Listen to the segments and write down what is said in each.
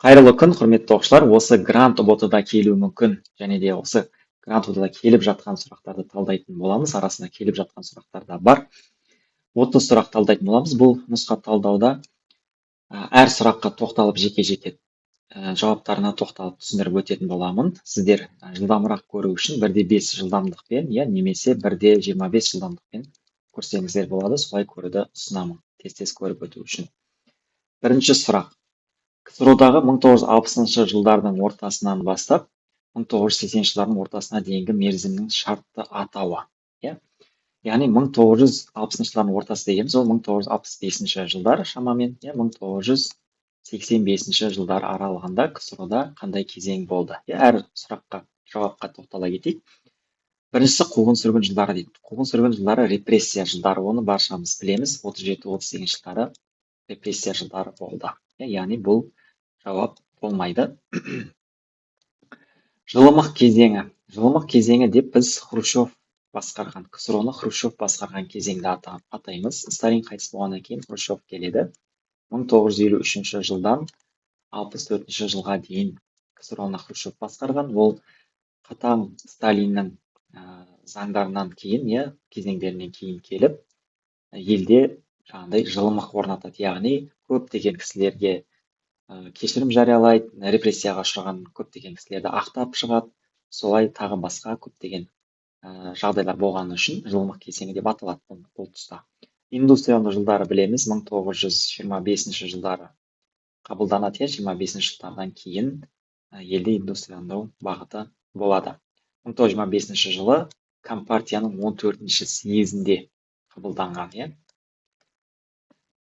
Қайырлы күн, құрметті оқушылар. Осы грант ұбт-да келуі мүмкін, және де осы грант ұбт-да келіп жатқан сұрақтарды талдайтын боламыз. Арасында келіп жатқан сұрақтар да бар. 30 сұрақ талдайтын боламыз. Бұл нұсқа талдауда әр сұраққа тоқталып жеке-жеке жауаптарына тоқталып түсіндіріп өтетін боламын. Сіздер жылдамырақ көру үшін 1/5 жылдамдықпен, немесе 1/25 жылдамдықпен көрсеңіздер болады. Солай көруді ұсынамын, тез көріп өту үшін. Бірінші сұрақ. КСРО-дағы 1960 жылдардың ортасынан бастап 1980 жылдардың ортасына дейінгі мерзімнің шартты атауы. Яғни 1960 жылдардың ортасы дегеніміз ол 1965 жылдар шамамен, 1985 жылдар аралығында КСРО-да қандай кезең болды. Әр сұраққа жауапқа тоқтала кетейік. Біріншісі қуғын-сүргін жылдары дейді. Қуғын-сүргін жылдары репрессия жылдары, оны баршамыз білеміз. 37-38 жылдары репрессия жылдары болды. Яғни бұл жауап болмайды. Жылымық кезеңі. Жылымық кезеңі деп біз Хрущев басқарған, КСРО-ны Хрущев басқарған кезеңді атаймыз. Сталин қайтыс болғаннан кейін Хрущев келеді. 1953 жылдан 64 жылға дейін КСРО-ны Хрущев басқарған. Ол қатаң Сталиннің заңдарынан кейін, кезеңдерінен кейін келіп, елде жаңағыдай жылымық орнатады. Яғни көптеген кісілерге кешірім жариялайды, репрессияға ұшыраған көптеген кісілерді ақтап шығады. Солай тағы басқа көптеген жағдайлар болғаны үшін жылымық кезеңі деп аталады бұл тұста. Индустриялық жылдары білеміз, 1925 жылдары қабылданады. 25 жылдардан кейін елде индустрияландыру бағыты болады. 1925 жылы Компартияның 14-ші съезінде қабылданған.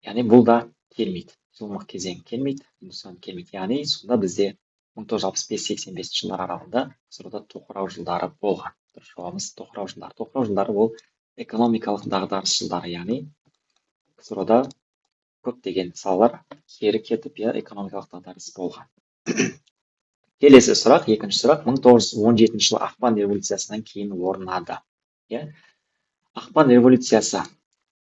Яғни бұл да келмейді. Жылымық кезең келмейді, индустрияландыру келмейді. Яғни сонда бізде 1965-85 жылдар аралығында КСРО-да тоқырау жылдары болған. Дұрыс жауабымыз тоқырау жылдары. Тоқырау жылдары ол экономикалық дағдарыс жылдары, яғни КСРО-да көптеген салалар кері кетіп, экономикалық дағдарыс болған. Келесі сұрақ, екінші сұрақ, 1917 жылы ақпан революциясынан кейін орнады. Ақпан революциясы,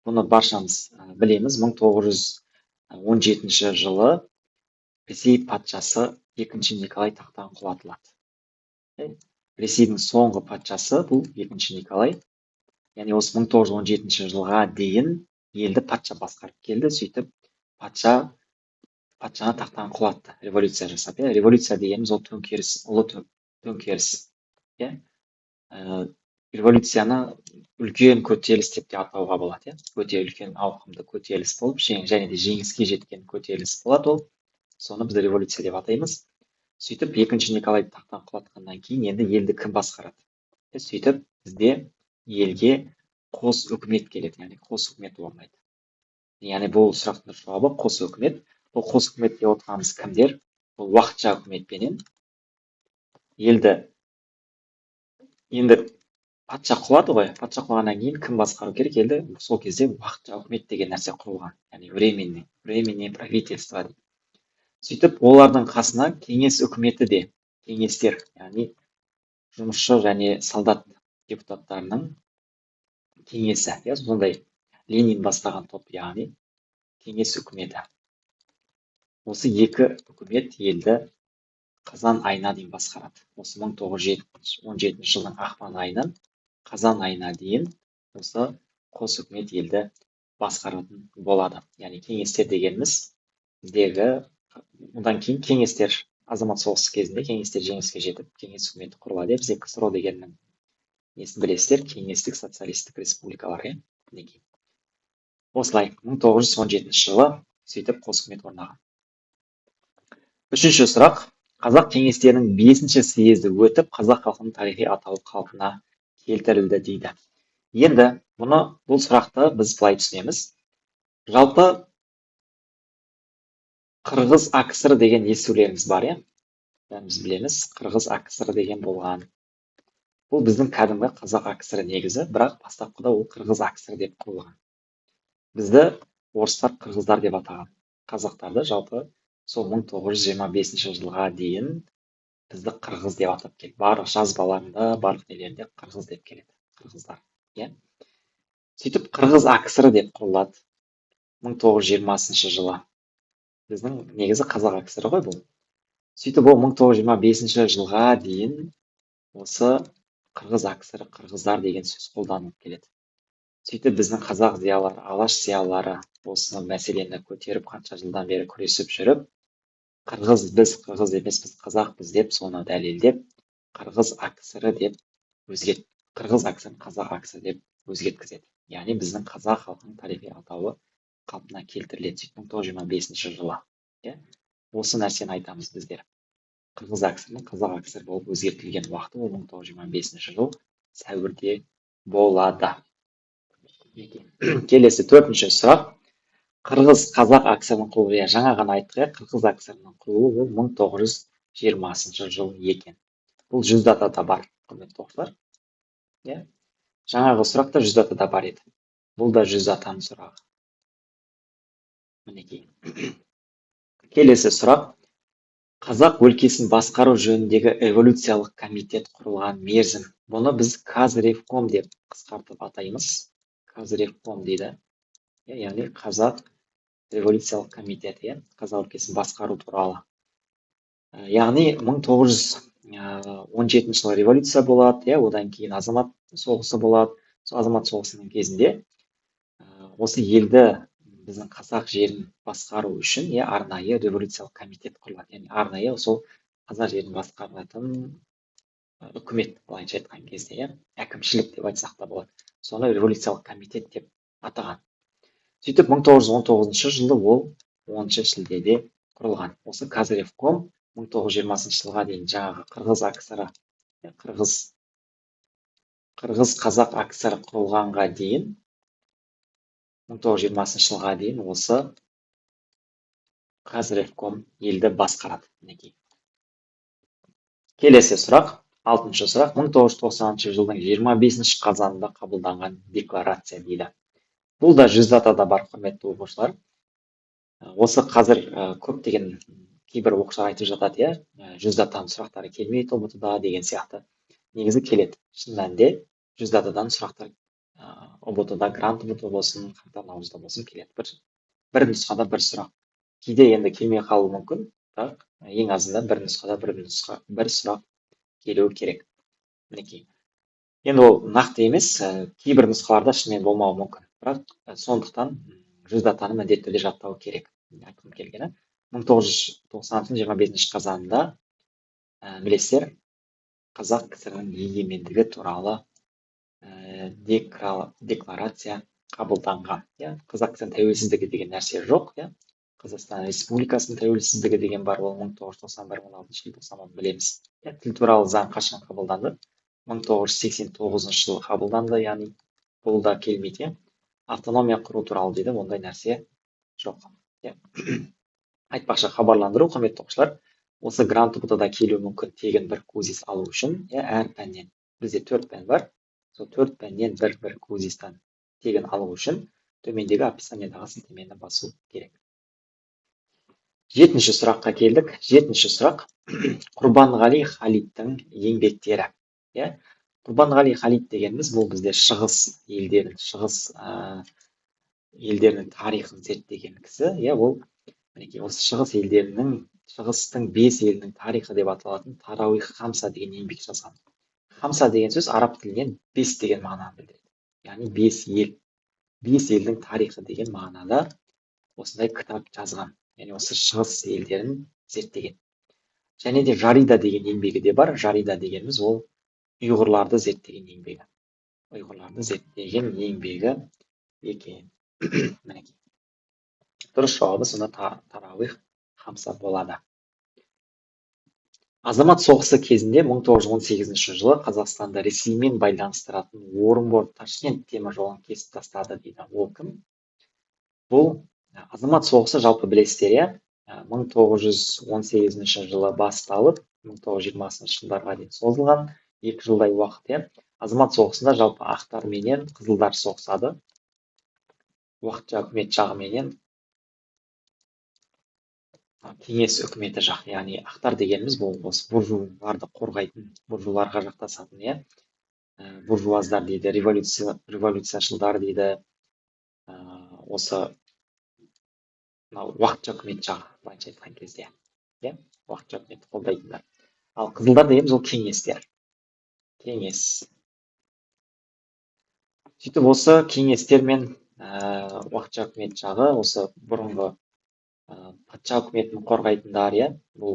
бұны баршамыз білеміз. 1917 жылы Ресей патшасы 2 Николай тақтан құлатылады. Ресейдің соңғы патшасы бұл 2 Николай. Яғни осы 1917 жылға дейін елді патша басқарып келді. Сөйтіп патшаны тақтан құлатты, революция жасап. Революция дегеніміз ол төңкеріс, ұлы төңкеріс. Революцияны үлкен көтеріліс деп те атауға болады. Өте үлкен ауқымды көтеріліс болып, және де жеңіске жеткен көтеріліс болады ол. Соны біз революция деп атаймыз. Сөйтіп 2 Николай тақтан құлатқаннан кейін енді елді кім басқарады? Сөйтіп бізде елге қос үкімет келеді, яғни қос үкімет орнайды. Яғни бұл сұрақтың жауабы қос үкімет. Бұл қос үкімет деп отырғанымыз кімдер? Бұл уақытша үкіметпенен енді патша құлады ғой. Патша құлағаннан кейін кім басқару керек? Елді сол кезде уақытша үкімет деген нәрсе құрылған. Яғни временное правительство дейді. Сөйтіп олардың қасына кеңес үкіметі де, кеңестер, яғни жұмысшы және солдат депутаттарының кеңесі. Сондай Ленин бастаған топ, яғни кеңес үкіметі. Осы екі үкімет елді қазан айына дейін басқарады. Осы 1917 жылдың ақпан айынан қазан айына дейін осы қос үкімет елді басқаратын болады. Яғни кеңестер дегеніміз біздегі, одан кейін кеңестер, азамат соғысы кезінде кеңестер жеңіске жетіп, кеңес үкіметі құрылады. Бізде КСРО дегеннің несін білесіздер? Кеңестік социалистік республикалар. Осылай 1917 жылы сөйтіп қос үкімет орнаған. Үшінші сұрақ. Қазақ кеңестерінің 5-ші съезді өтіп, қазақ халқының тарихи атауы қалпына келтірілді дейді. Енді бұл сұрақты біз былай түсінеміз. Жалпы Қырғыз АКСР деген естулеріміз бар, бәріміз білеміз, Қырғыз АКСР деген болған. Бұл біздің кәдімгі қазақ АКСР негізі, бірақ бастапқыда ол Қырғыз АКСР деп құрылған. Бізді орыстар қырғыздар деп атаған. Қазақтарды жалпы сол 1925 жылға дейін бізді қырғыз деп атап келді. Барлық жазбаларында, барлық нелерінде қырғыз деп келеді. Қырғыздар. Сөйтіп Қырғыз АКСР деп құрылады 1920 жылы. Біздің негізі қазақ АКСР ғой бұл. сөйтіп ол 1925 жылға дейін осы қырғыз акср қырғыздар деген сөз қолданылып келеді. сөйтіп біздің қазақ зиялылары, алаш зиялылары осы мәселені көтеріп қанша жылдан бері күресіп жүріп, біз қырғыз емеспіз, қазақпыз деп соны дәлелдеп, қырғыз акср деп өзгерт, қырғыз акср, қазақ акср деп өзгерткізеді. Яғни біздің қазақ халқының тарихи атауы қалпына келтіріледі. сөйтіп 1925 жылы. Осы нәрсені айтамыз біздер. Қырғыз аксрінің қазақ акср болып өзгертілген уақыты ол 1925 жыл сәуірде болады. Келесі 4-ші сұрақ. Қырғыз қазақ аксрінің құрылуы, жаңа ғана айттық, қырғыз аксрінің құрылуы ол 1920 жыл екен. Бұл жүз датада бар, құрметті оқушылар. Жаңағы сұрақта жүз датада бар еді. Бұл да жүз датаның сұрағы. Мінекей. Келесі сұрақ. Қазақ өлкесін басқару жөніндегі эволюциялық комитет құрылған мерзім. Бұны біз Казревком деп қысқартып атаймыз. Казревком дейді. Яғни қазақ революциялық комитеті, қазақ өлкесін басқару туралы. Яғни 1917 жылы революция болады, одан кейін азамат соғысы болады. Сол азамат соғысының кезінде осы елді, біздің қазақ жерін басқару үшін арнайы революциялық комитет құрылады. Яғни арнайы сол қазақ жерін басқаратын үкімет, былайша айтқан кезде, әкімшілік деп айтсақ та болады. Соны революциялық комитет деп атаған. сөйтіп 1919 жылы ол 10 шілдеде құрылған. Осы Казревком 1920 жылға дейін жаңағы қырғыз акср, қырғыз қазақ акср құрылғанға дейін, 1920 жылға дейін осы Казревком елді басқарады. Келесі сұрақ, 6-шы сұрақ. 1990 жылдың 25 қазанында қабылданған декларация дейді. Бұл да жүз датада бар, құрметті оқушылар. Осы қазір көптеген кейбір оқушылар айтып жатады, жүз датаның сұрақтары келмейді ұбт-да деген сияқты. Негізі келеді. Шын мәнінде жүз датадан сұрақтар ұбт-да, грант ұбт болсын, қаңтар наурызда болсын келеді. Бір нұсқада бір сұрақ. Кейде енді келмей қалуы мүмкін, бірақ ең азында бір нұсқада бір сұрақ келуі керек. Мінекей. Енді ол нақты емес, кейбір нұсқаларда шынымен болмауы мүмкін. Бірақ сондықтан жүз датаны міндетті түрде жаттау керек. Айтқым келгені. 1990 25 қазанында білесіздер, қазақ кср-ның егемендігі туралы декларация қабылданған. Қазақ кср-ның тәуелсіздігі деген нәрсе жоқ. Қазақстан Республикасының тәуелсіздігі деген бар, ол 1991-16 желтоқсанда білеміз. Тіл туралы заң қашан қабылданды? 1989 жылы қабылданды, яғни бұл да келмейді. Автономия құру туралы дейді, ондай нәрсе жоқ. Айтпақшы, хабарландыру, құрметті оқушылар, осы грант ұбт-да келуі мүмкін тегін бір кузис алу үшін, әр пәннен, бізде 4 пән бар, сол 4 пәннен бір кузистан тегін алу үшін төмендегі описаниедағы сілтемені басу керек. 7-ші сұраққа келдік. 7-ші сұрақ. Құрбанғали Халидтің еңбектері. Құрбанғали Халид дегеніміз бұл бізде шығыс елдерінің тарихын зерттеген кісі. Ол осы шығыс елдерінің, шығыстың 5 елінің тарихы деп аталатын Тарауих Хамса деген еңбек жазған. Хамса деген сөз араб тілінен 5 деген мағынаны білдіреді. Яғни 5 ел, 5 елдің тарихы деген мағынада осындай кітап жазған. Яғни осы шығыс елдерін зерттеген. Және де Жарида деген еңбегі де бар. Жарида дегеніміз ол ұйғырларды зерттеген еңбегі. Ұйғырларды зерттеген еңбегі екен. Дұрыс жауабы сонда Тарауих Хамса болады. Азамат соғысы кезінде 1918 жылы Қазақстанды Ресеймен байланыстыратын Орынбор-Ташкент темір жолын кесіп тастады дейді. Ол кім? Бұл азамат соғысы, жалпы білесіздер, 1918 жылы басталып, 1920 жылдарға дейін созылған 2 жылдай уақыт. Азамат соғысында жалпы ақтар менен қызылдар соғысады. Уақытша үкімет жағыменен кеңес үкіметі жақ, яғни ақтар дегеніміз бұл осы буржуйларды қорғайтын, буржуйларға жақтасатын, буржуаздар дейді, революцияшылдар дейді. Осы уақытша үкімет жағы, былайша айтқан кезде. иә, уақытша үкіметті қолдайтындар. Ал қызылдар дегеніміз ол кеңестер. Кеңес. Сөйтіп осы кеңестер мен уақытша үкімет жағы осы бұрынғы патша үкіметін қорғайтындар, иә, бұл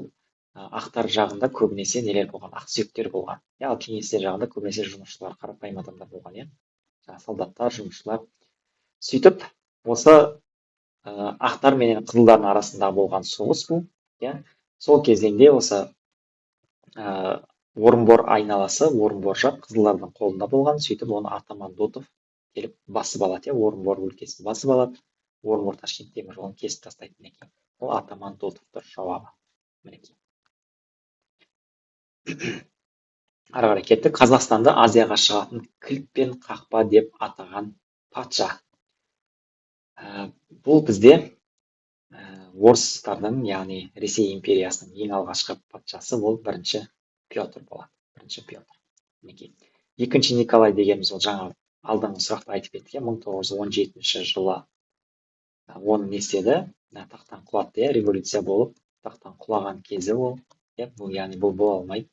ақтар жағында көбінесе нелер болған, ақсүйектер болған. Ал кеңестер жағында көбінесе жұмысшылар, қарапайым адамдар болған, иә, солдаттар, жұмысшылар. Сөйтіп осы ақтар менен қызылдардың арасында болған соғыс бұл, иә. Сол кезеңде осы Орынбор айналасы, Орынбор жақ қызылдардың қолында болған. Сөйтіп оны атаман Дутов келіп басып алады, иә, Орынбор өлкесін басып алады. Орынбор Ташкент темір жолын кесіп тастайды. Мінекей. Ол атаман Дутовтың жауабы. Мінекей. Ары қарай кеттік. Қазақстанды Азияға шығатын кілт пен қақпа деп атаған патша. Бұл бізде орыстардың, яғни Ресей империясының ең алғашқы патшасы ол бірінші Петр болады. Бірінші Петр. Мінекей. Екінші Николай дегеніміз ол жаңа алдыңғы сұрақты айтып кеттік, 1917 жылы оны не істеді? Тақтан құлады, революция болып, тақтан құлаған кезі ол. Яғни бұл бола алмайды.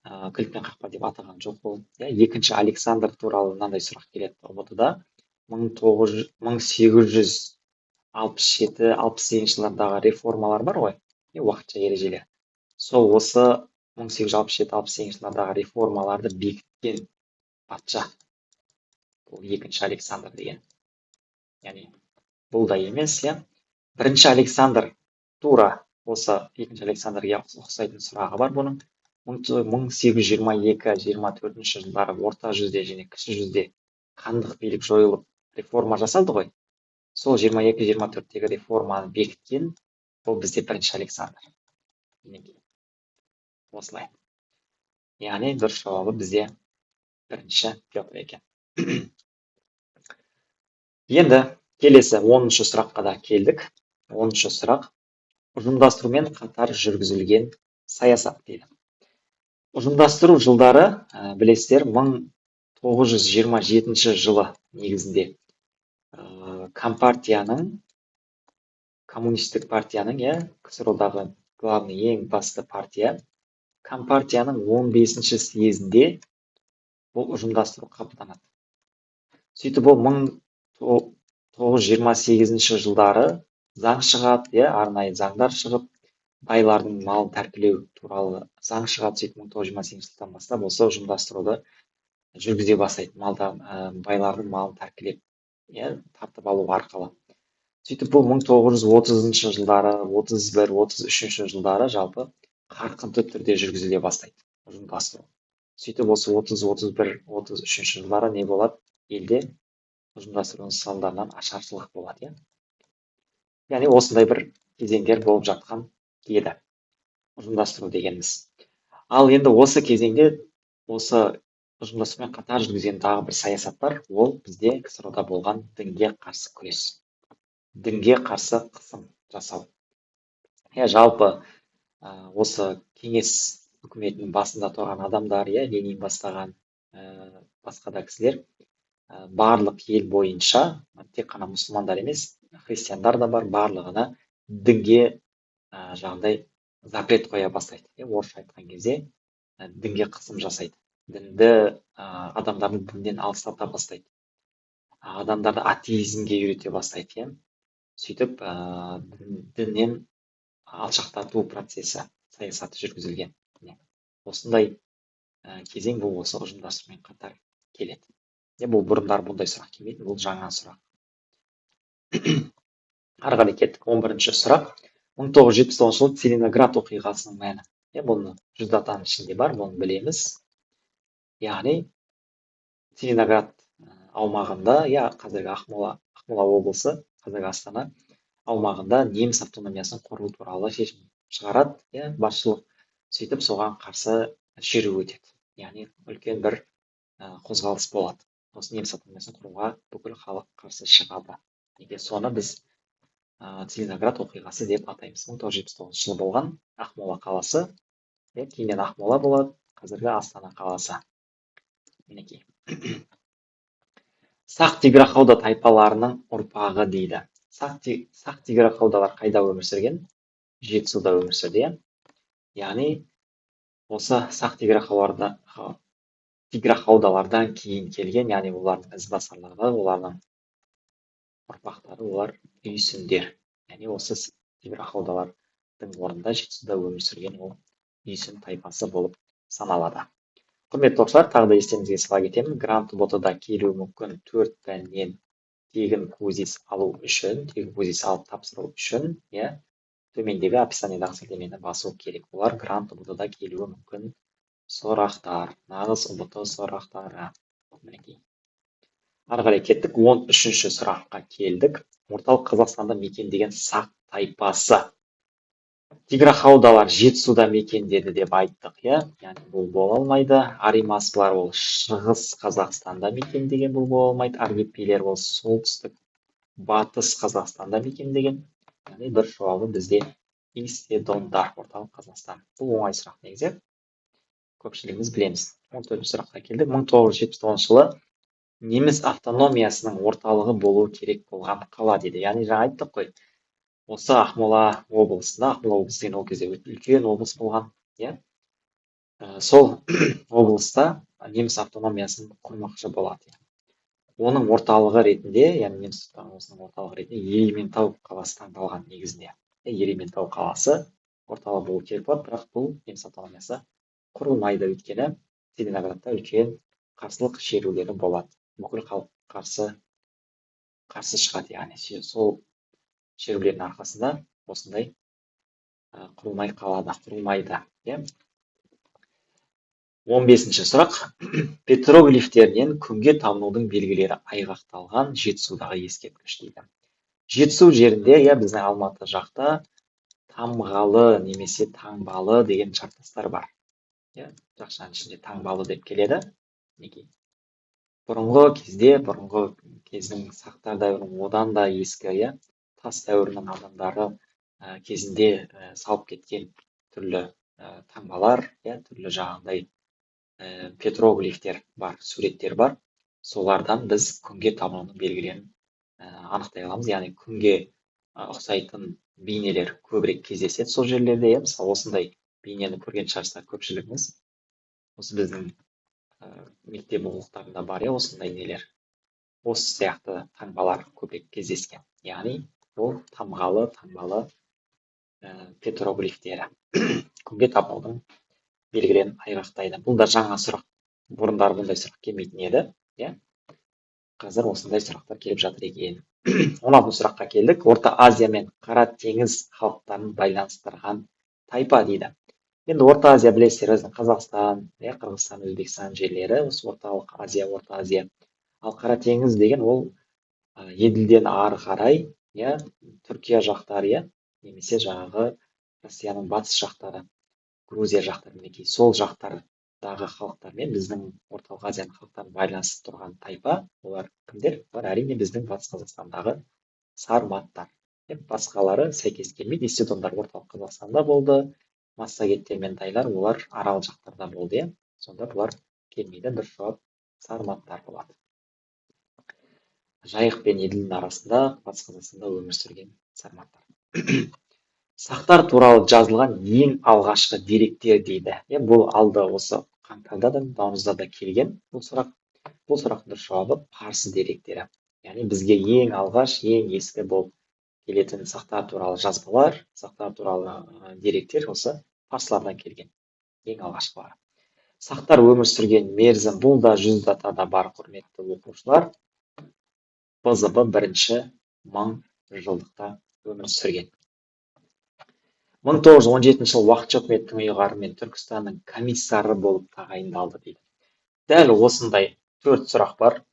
Кілт пен қақпа деп атаған жоқ ол. Екінші Александр туралы мынандай сұрақ келеді ұбт-да. 1867-68 жылдардағы реформалар бар ғой, уақытша ережелер. Сол осы 1867-68 жылдардағы реформаларды бекіткен патша. Бұл екінші Александр деген. Яғни бұл да емес, бірінші Александр тура осы екінші Александрге ұқсайтын сұрағы бар бұның. 1822-24 жылдары орта жүзде және кіші жүзде хандық билік жойылып реформа жасалды ғой. Сол 22-24-тегі реформаны бекіткен бұл бізде бірінші Александр. Осылай. Яғни дұрыс жауабы бізде бірінші Петр екен. Енді келесі 10-шы сұраққа да келдік. 10-шы сұрақ. Ұжымдастырумен қатар жүргізілген саясат дейді. Ұжымдастыру жылдары, білесіздер, 1927 жылы негізінде коммунистік партияның, КСРО-дағы главный ең басты партия, Компартияның 15-ші съезінде бұл ұжымдастыру қабылданады. Сөйтіп ол 1928 жылдары заң шығады, арнайы заңдар шығып, байлардың малын тәркілеу туралы заң шығады. Сөйтіп 1928 жылдан бастап осы ұжымдастыруды жүргізе бастайды. Байлардың малын тәркілеп, тартып алу арқылы. Сөйтіп бұл 1930 жылдары, 31-33 жылдары жалпы қарқынды түрде жүргізіле бастайды ұжымдастыру. Сөйтіп осы 30-31-33 жылдары не болады? Елде ұжымдастырудың салдарынан ашаршылық болады. Яғни осындай бір кезеңдер болып жатқан еді ұжымдастыру дегеніміз. Ал енді осы кезеңде осы ұжымдастырумен қатар жүргізген тағы бір саясат бар. Ол бізде КСРО-да болған дінге қарсы күрес. Дінге қарсы қысым жасау. Жалпы осы кеңес үкіметінің басында тұрған адамдар, Ленин бастаған басқа да кісілер барлық ел бойынша, тек қана мұсылмандар емес, христиандар да бар, барлығына дінге жаңағыдай запрет қоя бастайды. Орысша айтқан кезде дінге қысым жасайды. Дінді адамдарды діннен алыстата бастайды. Адамдарды атеизмге үйрете бастайды. Сөйтіп діннен алшақтату процесі, саясаты жүргізілген. Осындай кезең бұл осы ұжымдастырумен қатар келеді. Бұл бұрындар бұндай сұрақ келмейді, бұл жаңа сұрақ. Ары қарай кеттік. 11-ші сұрақ. 1979 жылы Целиноград оқиғасының мәні. Бұны 100 датаның ішінде бар, бұны білеміз. Яғни Целиноград аумағында, қазіргі Ақмола облысы, қазіргі Астана аумағында неміс автономиясын құру туралы шешім шығарады, басшылық. Сөйтіп соған қарсы шеру өтеді. Яғни үлкен бір қозғалыс болады. Осы неміс автономиясын құруға бүкіл халық қарсы шығады. Соны біз Целиноград оқиғасы деп атаймыз. 1979 жылы болған Ақмола қаласы, кейіннен Ақмола болады, қазіргі Астана қаласы. Мінекей. Сақ-тиграхауда тайпаларының ұрпағы дейді. Сақ-тиграхаудалар қайда өмір сүрген? жетісуда өмір сүрді, иә. Яғни осы сақ тиграхаудалардан кейін келген, яғни олардың ізбасарлары, олардың ұрпақтары, олар үйсіндер. Яғни осы тиграхаудалардың орнында жетісуда өмір сүрген ол үйсін тайпасы болып саналады. Құрметті оқушылар, тағы да естеріңізге сала кетемін. Грант ботада келуі мүмкін 4 пәннен тегін квиз алып тапсыру үшін, иә, төмендегі описаниедағы сілтемені басу керек. Олар грант ботада келуі мүмкін сұрақтар, нағыз ұбт сұрақтары. Мінекей. Ары қарай кеттік, 13-ші сұраққа келдік. Орталық Қазақстанда мекендеген сақ тайпасы. Тиграхаудалар жетісуда мекендеді деп айттық, иә. Яғни бұл бола алмайды. Аримасылар ол шығыс Қазақстанда мекендеген, бұл бола алмайды. Аргипилер ол солтүстік батыс Қазақстанда мекендеген. Яғни дұрыс жауабы бізде Истедондар, орталық Қазақстан. Бұл оңай сұрақ негізі. Көпшілігіміз білеміз. 14-ші сұраққа келдік. 1979 жылы неміс автономиясының орталығы болуы керек болған қала дейді. Яғни жаңа айттық қой. Осы Ақмола облысында, Ақмола облысы деген ол кезде үлкен облыс болған, иә. Сол облыста неміс автономиясын құрмақшы болады. Оның орталығы ретінде, яғни неміс автономиясының орталығы ретінде Ерейментау қаласы таңдалған негізінде. Ерейментау қаласы орталық болу керек болады, бірақ бұл неміс автономиясы құрылмайды, өйткені Целиноградта үлкен қарсылық шерулері болады. Бүкіл халық қарсы шығады, яғни сол шерулердің арқасында осындай құрылмайды. 15-ші сұрақ. Петроглифтерінен күнге табынудың белгілері айғақталған Жетісудағы ескерткіш дейді. Жетісу жерінде, біздің Алматы жақта Тамғалы немесе Таңбалы деген жартастар бар. Жақшаның ішінде Таңбалы деп келеді. Бұрынғы кездің сақтар дәуірінің одан да ескі, тас дәуірінің адамдары кезінде салып кеткен түрлі таңбалар, түрлі жағындай петроглифтер бар, суреттер бар. Солардан біз күнге табынудың белгілерін анықтай аламыз. Яғни күнге ұқсайтын бейнелер көбірек кездеседі сол жерлерде. Мысалы, осындай бейнені көрген шығарсыздар көпшілігіміз. Осы біздің мектеп оқулықтарында бар, осындай нелер. Осы сияқты таңбалар көбірек кездескен. Яғни ол Тамғалы петроглифтері күнге табынудың белгілерін айғақтайды. Бұл да жаңа сұрақ. Бұрындары бұндай сұрақ келмейтін еді. Қазір осындай сұрақтар келіп жатыр екен. 16 сұраққа келдік. Орта Азия мен Қара теңіз халықтарын байланыстырған тайпа дейді. Енді Орта Азия білесіздер, Қазақстан, Қырғызстан, Өзбекстан жерлері, осы орталық Азия, Орта Азия. Ал Қара теңіз деген ол Еділден ары қарай, Түркия жақтары, немесе жаңағы Россияның батыс жақтары, Грузия жақтары, мінекей сол жақтардағы халықтармен біздің орталық Азияның халықтарын байланысып тұрған тайпа. Олар кімдер? Олар әрине біздің батыс Қазақстандағы сарматтар. Басқалары сәйкес келмейді. Истедондар орталық Қазақстанда болды. Массагеттер мен тайлар олар арал жақтарда болды. Сонда бұлар келмейді. Дұрыс жауап сарматтар болады. Жайық пен Еділдің арасында батыс Қазақстанда өмір сүрген сарматтар. Сақтар туралы жазылған ең алғашқы деректер дейді. Бұл алды осы қаңтарда да, наурызда да келген бұл сұрақ. Бұл сұрақтың дұрыс жауабы парсы деректері. Яғни бізге ең алғаш, ең ескі болып келетін сақтар туралы жазбалар, сақтар туралы деректер осы парсылардан келген. Ең алғашқылары. Сақтар өмір сүрген мерзім, бұл да 100 датада бар, құрметті оқушылар. БЗБ бірінші 1000 жылдықта өмір сүрген. 1917 жылы уақытша үкіметтің ұйғарымымен Түркістанның комиссары болып тағайындалды дейді. Дәл осындай 4 сұрақ бар,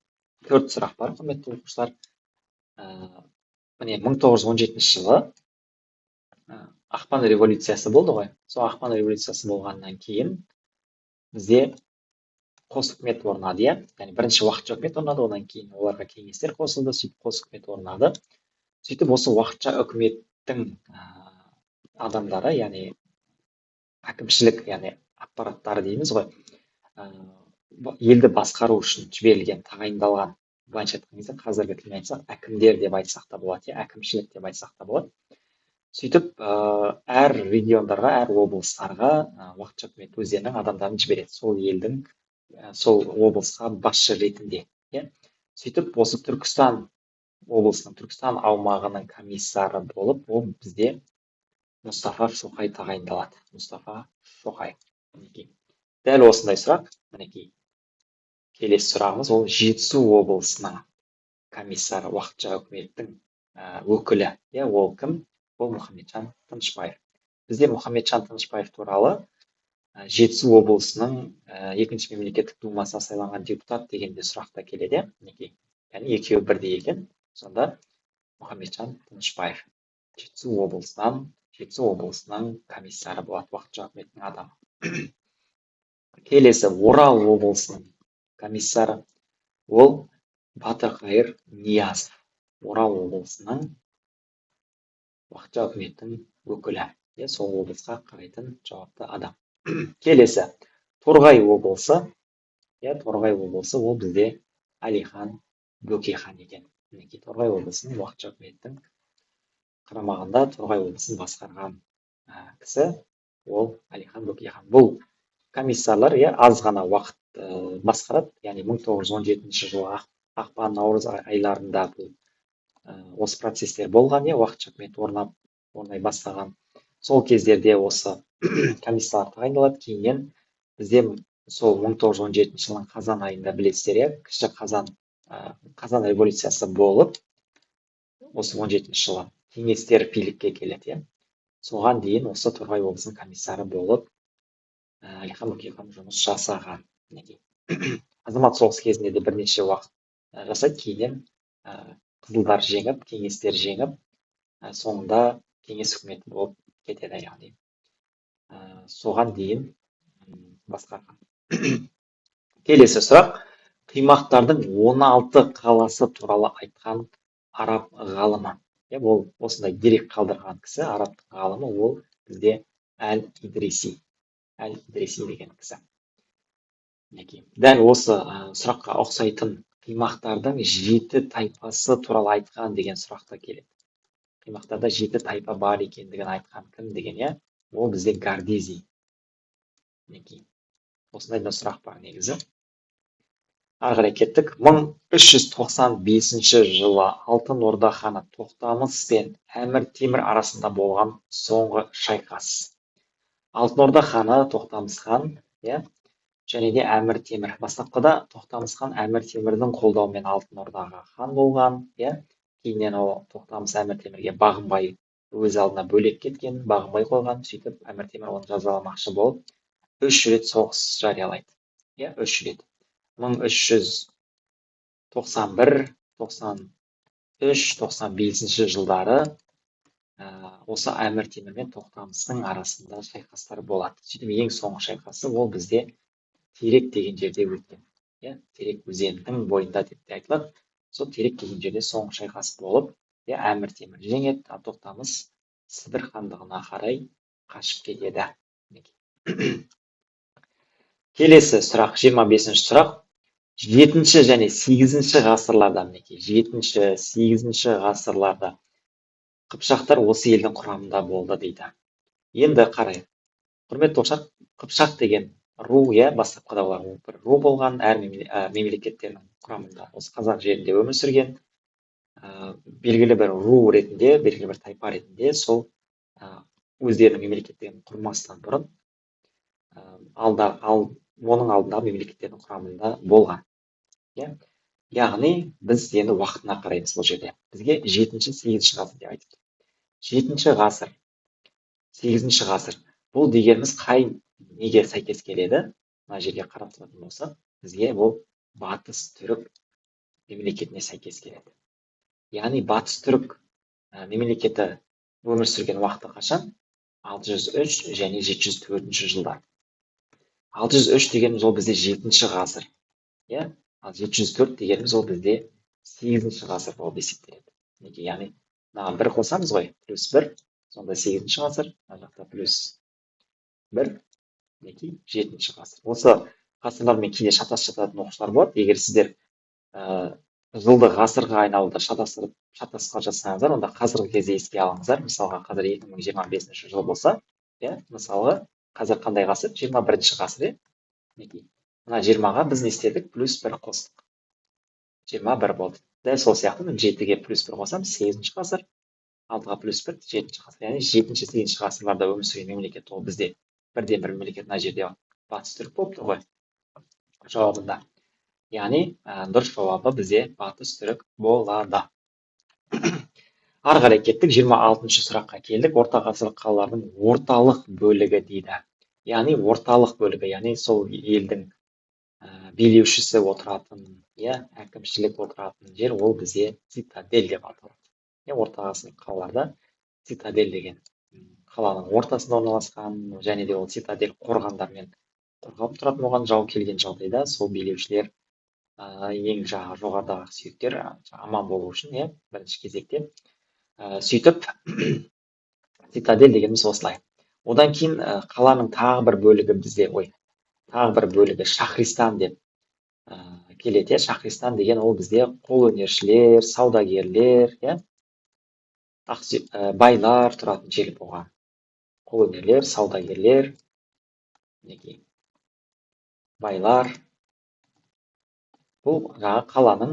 құрметті оқушылар. Міне 1917 жылы ақпан революциясы болды ғой. Сол ақпан революциясы болғаннан кейін бізде қос үкімет орнады, яғни бірінші уақытша үкімет орнады, одан кейін оларға кеңестер қосылды, сөйтіп қос үкімет орнады. Сөйтіп осы уақытша үкіметтің адамдары, яғни әкімшілік, яғни аппараттары дейміз ғой, елді басқару үшін жіберілген, тағайындалған, былайша айтқан кезде қазіргі тілмен айтсақ, әкімдер деп айтсақ та болады, әкімшілік деп айтсақ та болады. Сөйтіп, әр региондарға, әр облыстарға уақытша үкімет өздерінің адамдарын жібереді. Сол елдің, сол облысқа басшы ретінде. Иә. Сөйтіп, осы Түркістан облысының, Түркістан аумағының комиссары болып, ол бізде Мұстафа Шоқай тағайындалады. Мұстафа Шоқай. Мінекей. Дәл осындай сұрақ. Мінекей. Келесі сұрағымыз ол Жетісу облысының комиссары, уақытша үкіметтің өкілі. Иә, ол кім? Ол Мұхамеджан Тынышпаев. Бізде Мұхамеджан Тынышпаев туралы Жетісу облысының екінші мемлекеттік думасына сайланған депутат дегенде сұрақта келеді. Мінекей. Яғни екеуі бірдей екен. Сонда Мұхамеджан Тынышпаев Жетісу облысының комиссары болады, уақытша үкіметтің адамы. Келесі Орал облысының комиссары ол Батырқайыр Ниязов. Орал облысының уақытша үкіметтің өкілі. Сол облысқа қарайтын жауапты адам. Келесі Торғай облысы. Торғай облысы ол бізде Әлихан Бөкейхан екен. Торғай облысының уақытша үкіметтің қарамағында Торғай облысын басқарған кісі ол Әлихан Бөкейхан. Бұл комиссарлар аз ғана уақыт басқарады. Яғни 1917 жылы ақпан наурыз айларында бұл осы процестер болған, уақытша үкімет орнай бастаған. Сол кездерде осы комиссарлар тағайындалады. Кейіннен бізде сол 1917 жылдың қазан айында білесіздер, кіші қазан революциясы болып, осы 17 жылы кеңестер билікке келеді. Соған дейін осы Торғай облысының комиссары болып Әлихан Бөкейхан жұмыс жасаған. Азамат соғыс кезінде де бірнеше уақыт жасайды. Кейіннен қызылдар жеңіп, кеңестер жеңіп, соңында кеңес үкіметі болып кетеді. Яғни соған дейін басқарған. Келесі сұрақ. Қимақтардың 16 қаласы туралы айтқан араб ғалымы. Ол осындай дерек қалдырған кісі, араб ғалымы, ол бізде Әл-Идриси. Әл-Идриси деген кісі. Дәл осы сұраққа ұқсайтын қимақтардың 7 тайпасы туралы айтқан деген сұрақта келеді. Қимақтарда 7 тайпа бар екендігін айтқан кім деген, ол бізде Гордези. Осындай да сұрақ бар негізі. Ары қарай кеттік. 1395 жылы Алтын Орда ханы Тоқтамыс пен Әмір Темір арасында болған соңғы шайқас. Алтын Орда ханы Тоқтамыс хан, және де Әмір Темір. Бастапқыда Тоқтамыс хан Әмір Темірдің қолдауымен Алтын Ордаға хан болған. Кейіннен ол Тоқтамыс Әмір Темірге бағынбай өз алдына бөлек кеткен, бағынбай қойған. Сөйтіп Әмір Темір оны жазаламақшы болып 3 рет соғыс жариялайды. 3 рет. 1391, 93, 95 жылдары осы Әмір Темір мен Тоқтамыстың арасында шайқастар болады. Сөйтіп ең соңғы шайқасы ол бізде Терек деген жерде өткен. Терек өзенінің бойында деп те айтылады. Сол Терек деген жерде соңғы шайқас болып, Әмір Темір жеңеді, Тоқтамыс Сібір хандығына қарай қашып кетеді. Келесі сұрақ, 25-ші сұрақ. 7-ші және 8-ші ғасырларда, 7-ші ғасырларда Қыпшақтар осы елдің құрамында болды дейді. Енді қарайық. Құрметті оқушылар, Қыпшақ деген ру, бастапқыда олар бір ру болған, әр мемлекеттердің құрамында осы қазақ жерінде өмір сүрген, белгілі бір ру ретінде, белгілі бір тайпа ретінде сол өздерінің мемлекеттерін құрмастан бұрын оның алдындағы мемлекеттердің құрамында болған. Яғни біз енді уақытына қараймыз бұл жерде. Бізге 7-ші, 8-ші ғасыр деп айтып. 7-ші ғасыр, 8-ші ғасыр. Бұл дегеніміз қай неге сәйкес келеді? Мына жерге қарап тұратын болсақ, бізге бұл Батыс түрік мемлекетіне сәйкес келеді. Яғни Батыс түрік мемлекеті өмір сүрген уақыты қашан? 603 және 704 жылдар. 603 дегеніміз ол бізде 7-ші ғасыр. Ал 704 дегеніміз ол бізде 8-ші ғасыр болып есептеледі. Яғни, бір қосамыз ғой, +1, сонда 8-ші ғасыр, жақта +1, 7-ші ғасыр. Осы ғасырлармен кейде шатас жататын оқушылар болады. Егер сіздер жылды ғасырға айналуды шатасқан жасаңыздар, онда қазіргі кезде еске алыңыздар. Мысалға, қазір 2025 жыл болса, иә, мысалы, қазір қандай ғасыр? 21 ғасыр, иә? Мінекей. Мына 20-ға біз не істедік? Плюс 1 қостық. 21 болды. Дәл сол сияқты мен 7-ге плюс 1 қосам, 8 ғасыр, 6-ға плюс 1, 7 ғасыр. Яғни 7-8 ғасырларда өмір сүрген мемлекет ол бізде бірден бір мемлекет мына жерде батыс түрік болып тұр ғой жауабында. Яғни дұрыс жауабы бізде батыс түрік болады. Ары қарай кеттік, 26-шы сұраққа келдік. Орта ғасырлық қалалардың орталық бөлігі дейді. Яғни орталық бөлігі, яғни сол елдің билеушісі отыратын, иә, әкімшілік отыратын жер ол бізде цитадель деп аталады. Орта ғасырлық қалаларда цитадель деген қаланың ортасында орналасқан, және де ол цитадель қорғандармен қорғалып тұратын, оған жау келген жағдайда сол билеушілер ең жоғарыдағы сүйектер аман болу үшін, иә, бірінші кезекте сөйтіп цитадель дегеніміз осылай. Одан кейін қаланың тағы бір бөлігі бізде, тағы бір бөлігі Шахристан деп келеді. Шахристан деген ол бізде қолөнершілер, саудагерлер, иә, байлар тұратын жер болған. Қолөнерлер, саудагерлер, байлар. Бұл жаңағы қаланың,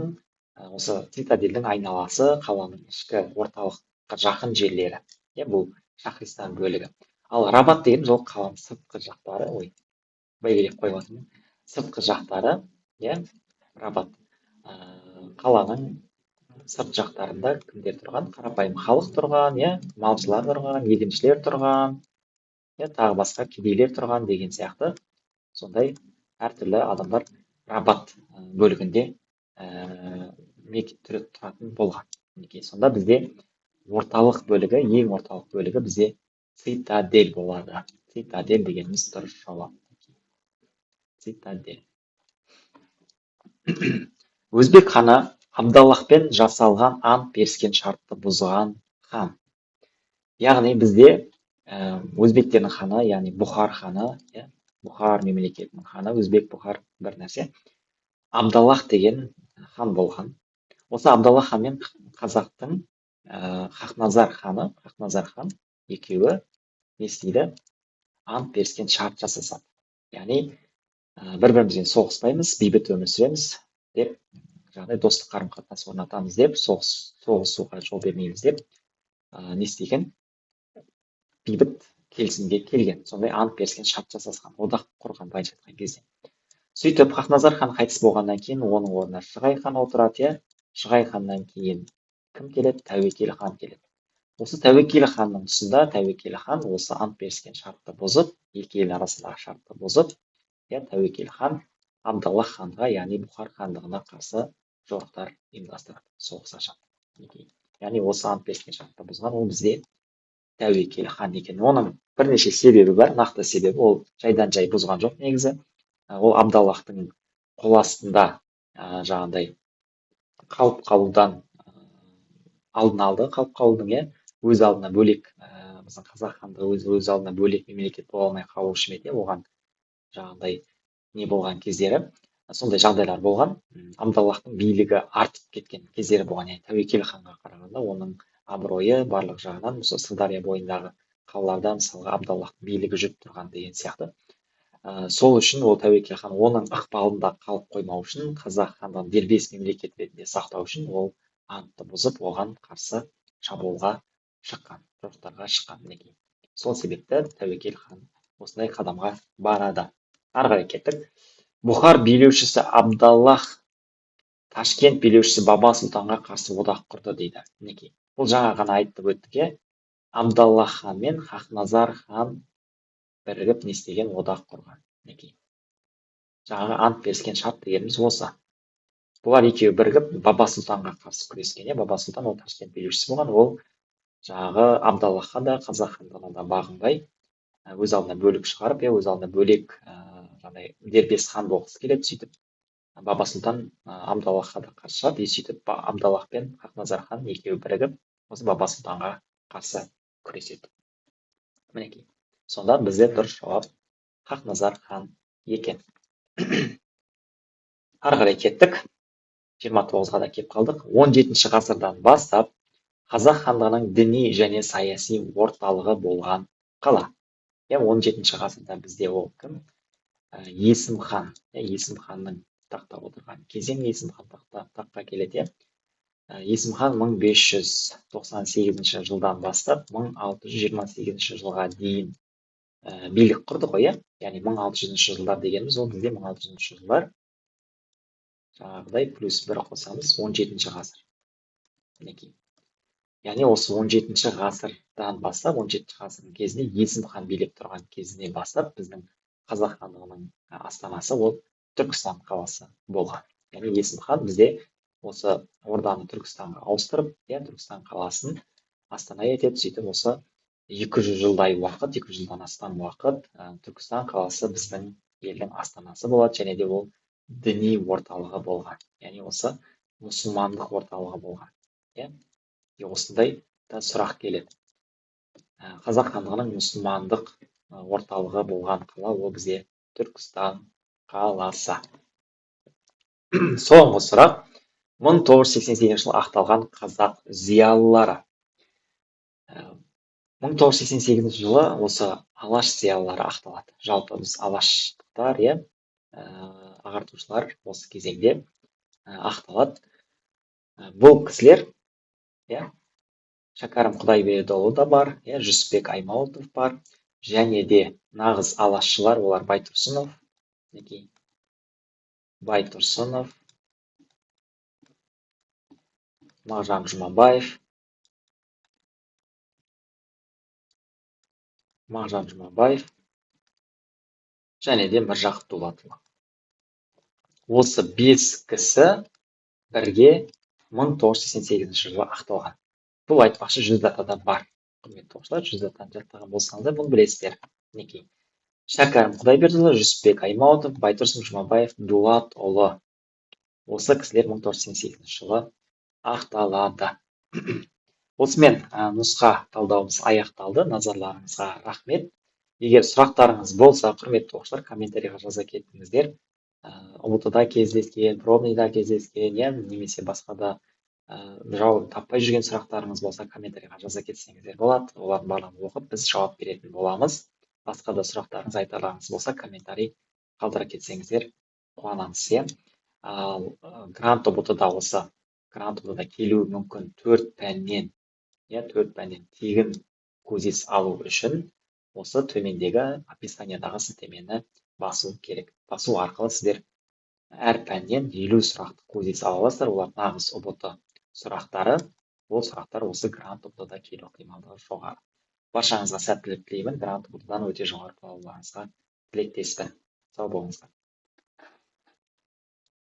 осы цитадельдің айналасы, қаланың ішкі орталыққа жақын жерлері. Бұл Шахристан бөлігі. Ал Рабат деген ол қаланың сыртқы жақтары, бәйгелеп қойғатырмын. Сыртқы жақтары, Рабат. Қаланың сырт жақтарында кімдер тұрған? Қарапайым халық тұрған, малшылар тұрған, егіншілер тұрған, тағы басқа кедейлер тұрған деген сияқты. Сондай әртүрлі адамдар Рабат бөлігінде тұратын болған. Сонда бізде орталық бөлігі, ең орталық бөлігі бізде цитадель болады. Цитадель дегеніміз дұрыс жауап. Цитадель. Өзбек ханы Абдаллахпен жасалған ант беріскен шартты бұзған хан. Яғни бізде өзбектердің ханы, яғни Бұхар ханы, Бұхар мемлекетінің ханы, өзбек Бұхар бір нәрсе. Абдаллах деген хан болған. Осы Абдаллах хан мен қазақтың Хақназар хан екеуі не істейді? Ант беріскен шарт жасасады. Яғни бір-бірімізбен соғыспаймыз, бейбіт өмір сүреміз деп, жаңағыдай достық қарым-қатынас орнатамыз деп, соғысуға жол бермейміз деп не істеген? Бейбіт келісімге келген. Сондай ант беріскен шарт жасасқан, одақ құрған былайша айтқан кезде. Сөйтіп Хақназар хан қайтыс болғаннан кейін оның орнына Шығай хан отырады. Шығай ханнан кейін кім келеді? Тәуекел хан келеді. Осы Тәуекел ханның тұсында Тәуекел хан осы ант беріскен шартты бұзып, екі ел арасындағы шартты бұзып, Тәуекел хан Абдаллах ханға, яғни Бұхар хандығына қарсы жорықтар ұйымдастырады, соғыс ашады. Яғни осы ант беріскен шартты бұзған ол бізде Тәуекел хан екен. Оның бірнеше себебі бар, нақты себебі ол жайдан жай бұзған жоқ негізі. Ол Абдаллахтың қол астында жаңағыдай қалып қалудан алдын алды. Қалып қалудың өз алдына бөлек, біздің қазақ хандығы өз алдына бөлек мемлекет бола алмай қалу үшін оған жаңағыдай не болған кездері, сондай жағдайлар болған. Абдаллахтың билігі артып кеткен кездері болған. Тәуекел ханға қарағанда оның абыройы барлық жағынан осы Сырдария бойындағы қалаларда мысалға Абдаллахтың билігі жүріп тұрған деген сияқты. Сол үшін ол Тәуекел хан оның ықпалында қалып қоймау үшін, қазақ хандығын дербес мемлекет ретінде сақтау үшін ол антты бұзып, оған қарсы шабуылға шыққан, жорықтарға шыққан. Сол себепті Тәуекел хан осындай қадамға барады. Ары қарай кеттік. Бұхар билеушісі Абдаллах Ташкент билеушісі Баба Сұлтанға қарсы одақ құрды дейді. Бұл жаңа ғана айтып өттік, Абдаллах хан мен Хақназар хан бірігіп не істеген? Одақ құрған. Жаңағы ант беріскен шарт дегеніміз осы. Бұлар екеуі бірігіп Баба Сұлтанға қарсы күрескен. Баба Сұлтан ол Ташкент билеушісі болған. Ол жаңағы Абдаллахқа да, қазақ хандығына да бағынбай, өз алдына бөлік шығарып, өз алдына бөлек дербес хан болғысы келеді. Сөйтіп Баба Сұлтан Абдаллахқа да қарсы шығады. Сөйтіп Абдаллах пен Хақназар хан екеуі бірігіп осы Баба Сұлтанға қарсы күреседі. Мінекей. Сонда бізде дұрыс жауап Хақназар хан екен. Ары қарай кеттік. 29-ға да келіп қалдық. 17 ғасырдан бастап қазақ хандығының діни және саяси орталығы болған қала. 17 ғасырда бізде ол кім? Есім хан. Есім ханның тақта отырған кезең. Есім хан таққа келеді. Есім хан 1598 жылдан бастап 1628 жылға дейін билік құрды ғой, яғни 1600 жылдар дегеніміз ол бізде 1600 жылдар жаңағыдай плюс 1 қосамыз 17 ғасыр. Мінекей. Яғни осы 17 ғасырдан бастап 17 ғасырдың кезінде Есім хан билеп тұрған кезінен бастап біздің қазақ хандығының астанасы ол Түркістан қаласы болған. Яғни Есім хан бізде осы орданы Түркістанға ауыстырып, Түркістан қаласын астана етеді. Сөйтіп осы 200 жылдай уақыт, 200 жылдан астам уақыт Түркістан қаласы біздің елдің астанасы болады, және де ол діни орталығы болған. Яғни осы мұсылмандық орталығы болған. Осындай да сұрақ келеді. Қазақ хандығының мұсылмандық орталығы болған қала ол бізде Түркістан қаласы. Соңғы сұрақ. 1988 жылы ақталған қазақ зиялылары. 1988 жылы осы алаш зиялылары ақталады. Жалпы біз алаштықтар, ағартушылар осы кезеңде ақталады. Бұл кісілер, Шәкәрім Құдайбердіұлы да бар, Жүсіпбек Аймауытов бар, және де нағыз алашшылар, олар Байтұрсынов, Мағжан Жұмабаев, және де Міржақып Дулатұлы. Осы 5 кісі бірге 1988 жылы ақталған. Бұл айтпақшы жүз датада бар. Құрметті оқушылар, жүз датаны жаттаған болсаңыздар, бұны білесіздер. Мінекей. Шәкәрім Құдайбердіұлы, Жүсіпбек Аймауытов, Байтұрсын Жұмабаев, Дулатұлы. Осы кісілер 1988 жылы ақталады. Осымен нұсқа талдауымыз аяқталды. Назарларыңызға рахмет. Егер сұрақтарыңыз болса, құрметті оқушылар, комментарийға жаза кетіңіздер. ұбт-да кездескен, пробныйда кездескен, немесе басқа да жауабын таппай жүрген сұрақтарыңыз болса, комментарийға жаза кетсеңіздер болады. Олардың барлығын оқып, біз жауап беретін боламыз. Басқа да сұрақтарыңыз, айтарларыңыз болса, комментарий қалдыра кетсеңіздер қуанамыз. Ал грант ұбт-да осы грант ұбт-да келуі мүмкін 4 пәннен тегін көзес алу үшін осы төмендегі описаниедағы сілтемені басу керек. Басу арқылы сіздер әр пәннен 50 сұрақты көзес ала аласыздар. Олар нағыз ұбт сұрақтары. Ол сұрақтар осы грант ұбт-да келу ықтималдығы жоғары. Баршаңызға сәттілік тілеймін. Грант ұбт-дан өте жоғары балаларыңызға тілектеспін. Сау болыңыздар.